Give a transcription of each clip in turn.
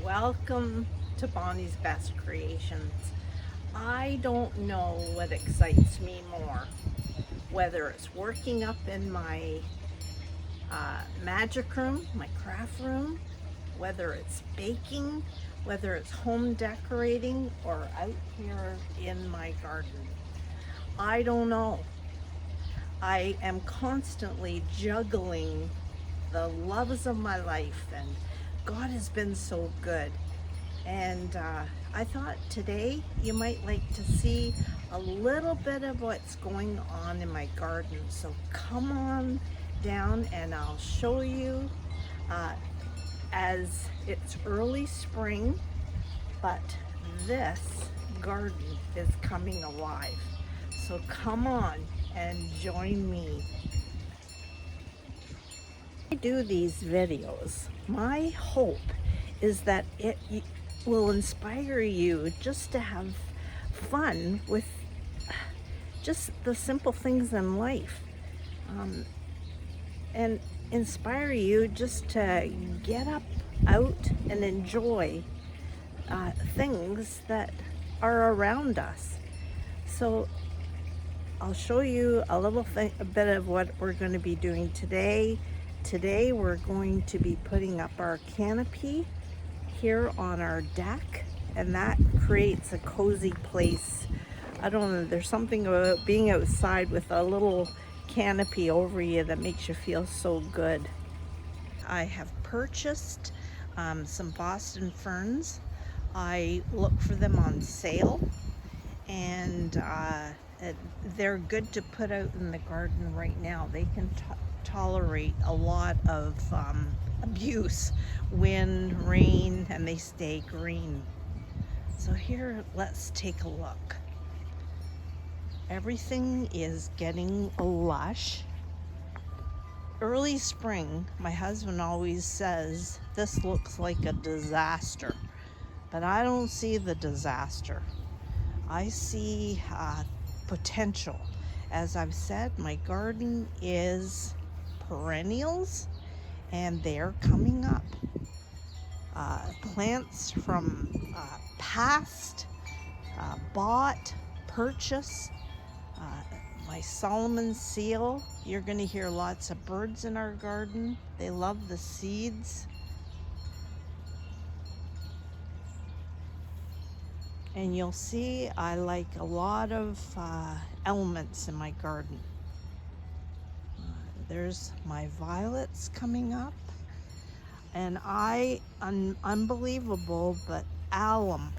Welcome to Bonnie's Best Creations. I don't know what excites me more, whether it's working up in my magic room, my craft room, whether it's baking, whether it's home decorating, or out here in my garden. I don't know. I am constantly juggling the loves of my life, and God has been so good. And I thought today you might like to see a little bit of what's going on in my garden. So come on down and I'll show you uh, as it's early spring, but this garden is coming alive. So come on and join me. I do these videos. My hope is that it will inspire you just to have fun with just the simple things in life, and inspire you just to get up out and enjoy things that are around us. So I'll show you a bit of what we're going to be doing today. Today we're going to be putting up our canopy here on our deck, and that creates a cozy place. I don't know, there's something about being outside with a little canopy over you that makes you feel so good. I have purchased some Boston ferns. I look for them on sale, and they're good to put out in the garden right now. They can tolerate a lot of abuse, wind, rain, and they stay green. So here, let's take a look. Everything is getting lush. Early spring, my husband always says, this looks like a disaster, but I don't see the disaster. I see potential. As I've said, my garden is perennials, and they're coming up. Plants from past, bought, purchased, my Solomon seal. You're going to hear lots of birds in our garden. They love the seeds. And you'll see I like a lot of elements in my garden. There's my violets coming up. And unbelievable, but alum.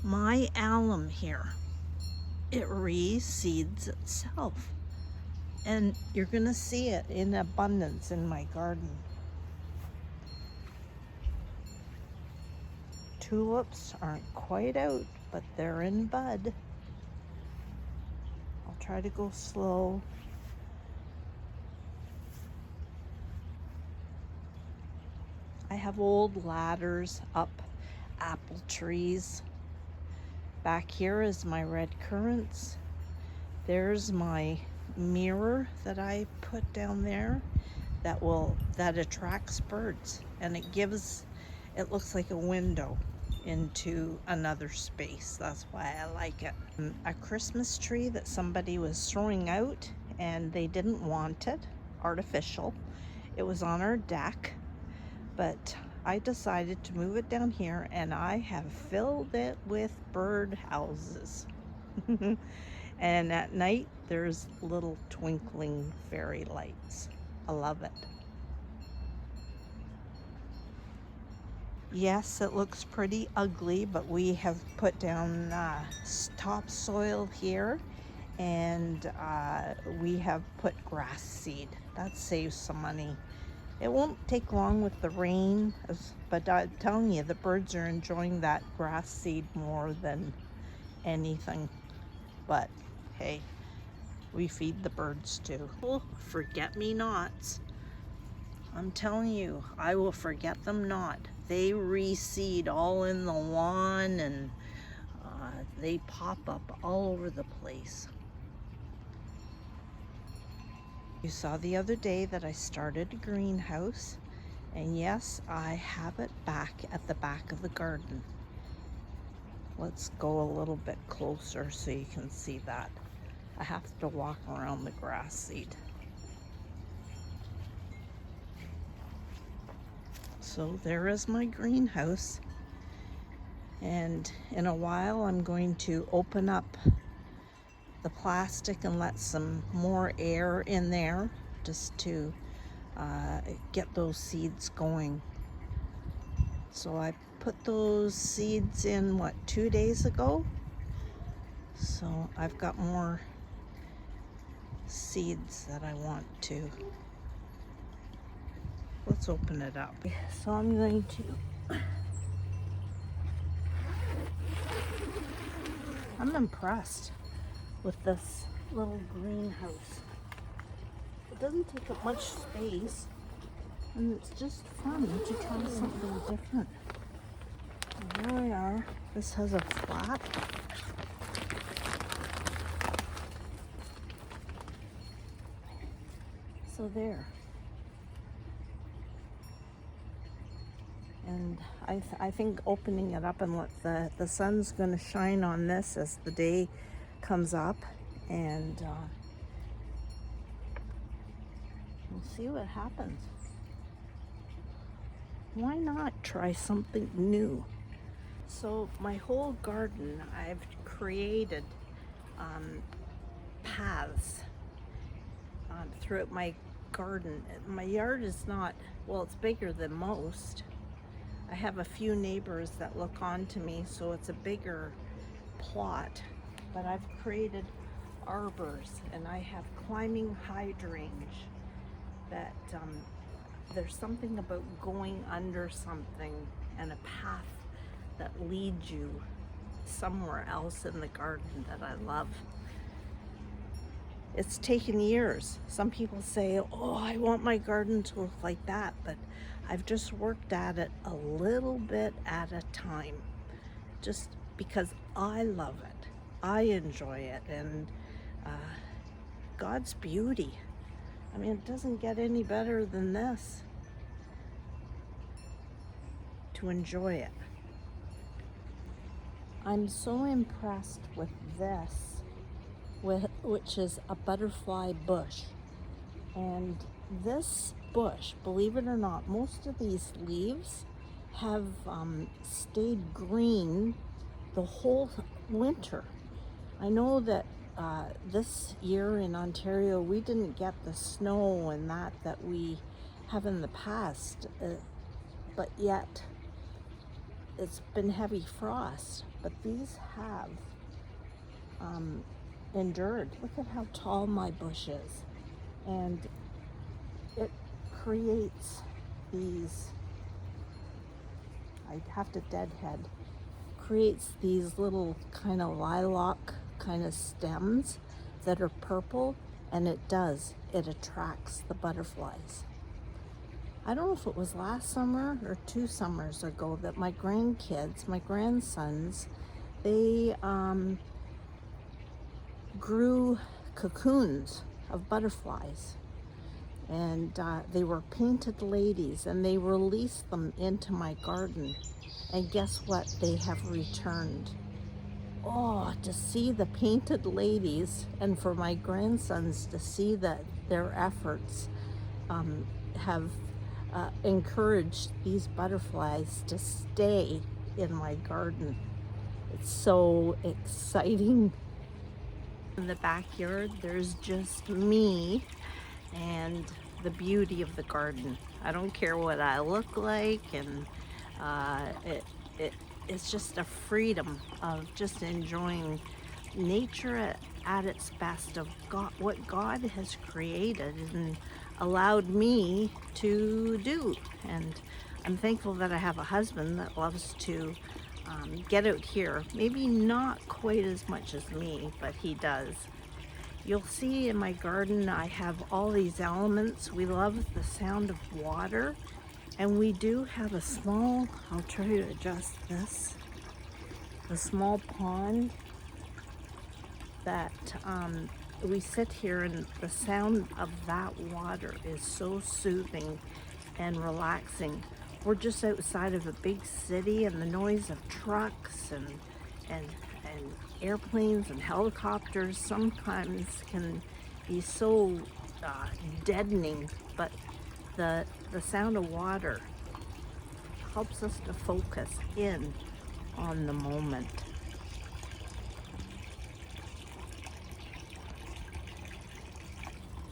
My alum here, it reseeds itself. And you're gonna see it in abundance in my garden. Tulips aren't quite out, but they're in bud. I'll try to go slow. I have old ladders up apple trees. Back here is my red currants. There's my mirror that I put down there that attracts birds, and it looks like a window into another space. That's why I like it. A Christmas tree that somebody was throwing out and they didn't want it, artificial. It was on our deck, but I decided to move it down here, and I have filled it with bird houses. And at night there's little twinkling fairy lights. I love it. Yes, it looks pretty ugly, but we have put down topsoil here, and we have put grass seed. That saves some money. It won't take long with the rain, but I'm telling you, the birds are enjoying that grass seed more than anything. But hey, we feed the birds too. Forget-me-nots. I'm telling you, I will forget them not. They reseed all in the lawn, and they pop up all over the place. You saw the other day that I started a greenhouse, And yes, I have it back at the back of the garden. Let's go a little bit closer so you can see that. I have to walk around the grass seed. So there is my greenhouse. And in a while I'm going to open up the plastic and let some more air in there just to get those seeds going. So I put those seeds in, 2 days ago? So I've got more seeds that I want to. Let's open it up. So I'm going to, I'm impressed with this little greenhouse. It doesn't take up much space, and it's just fun to try something different. Here we are. This has a flap. So there. And I think opening it up and let the sun's going to shine on this as the day comes up, and we'll see what happens. Why not try something new? So my whole garden, I've created paths throughout my garden. My yard is not, well, it's bigger than most. I have a few neighbors that look on to me, so it's a bigger plot. But I've created arbors, and I have climbing hydrangea that there's something about going under something and a path that leads you somewhere else in the garden that I love. It's taken years. Some people say, oh, I want my garden to look like that, but I've just worked at it a little bit at a time, just because I love it. I enjoy it, and God's beauty. I mean, it doesn't get any better than this, to enjoy it. I'm so impressed with this, which is a butterfly bush. And this bush, believe it or not, most of these leaves have stayed green the whole winter. I know that this year in Ontario, we didn't get the snow and that we have in the past, but yet it's been heavy frost. But these have endured. Look at how tall my bush is. And it creates these, I'd have to deadhead, creates these little kind of lilac kind of stems that are purple, and it attracts the butterflies. I don't know if it was last summer or 2 summers ago that my grandkids, my grandsons, they grew cocoons of butterflies, and they were painted ladies, and they released them into my garden, and guess what? They have returned. Oh, to see the painted ladies, and for my grandsons to see that their efforts have encouraged these butterflies to stay in my garden. It's so exciting. In the backyard, there's just me and the beauty of the garden. I don't care what I look like, and it's just a freedom of just enjoying nature at its best, of God, what God has created and allowed me to do. And I'm thankful that I have a husband that loves to get out here. Maybe not quite as much as me, but he does. You'll see in my garden I have all these elements. We love the sound of water, and we do have a small, I'll try to adjust this, a small pond that we sit here, and the sound of that water is so soothing and relaxing. We're just outside of a big city, and the noise of trucks and and airplanes and helicopters sometimes can be so deadening, but the sound of water helps us to focus in on the moment.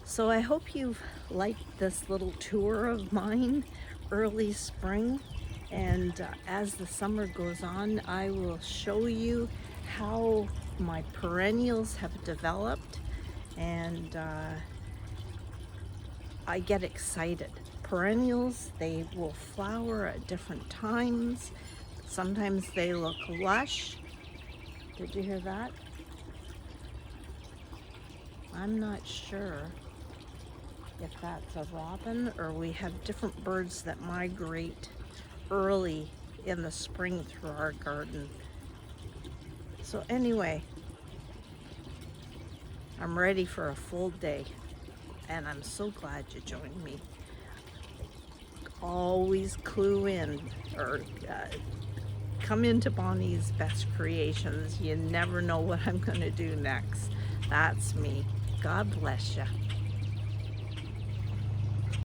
So I hope you've liked this little tour of mine, early spring. And as the summer goes on, I will show you how my perennials have developed. And I get excited. Perennials, they will flower at different times. Sometimes they look lush. Did you hear that? I'm not sure if that's a robin or we have different birds that migrate early in the spring through our garden. So anyway, I'm ready for a full day, and I'm so glad you joined me. Always clue in, or come into Bonnie's Best Creations. You never know what I'm going to do next. That's me. God bless you.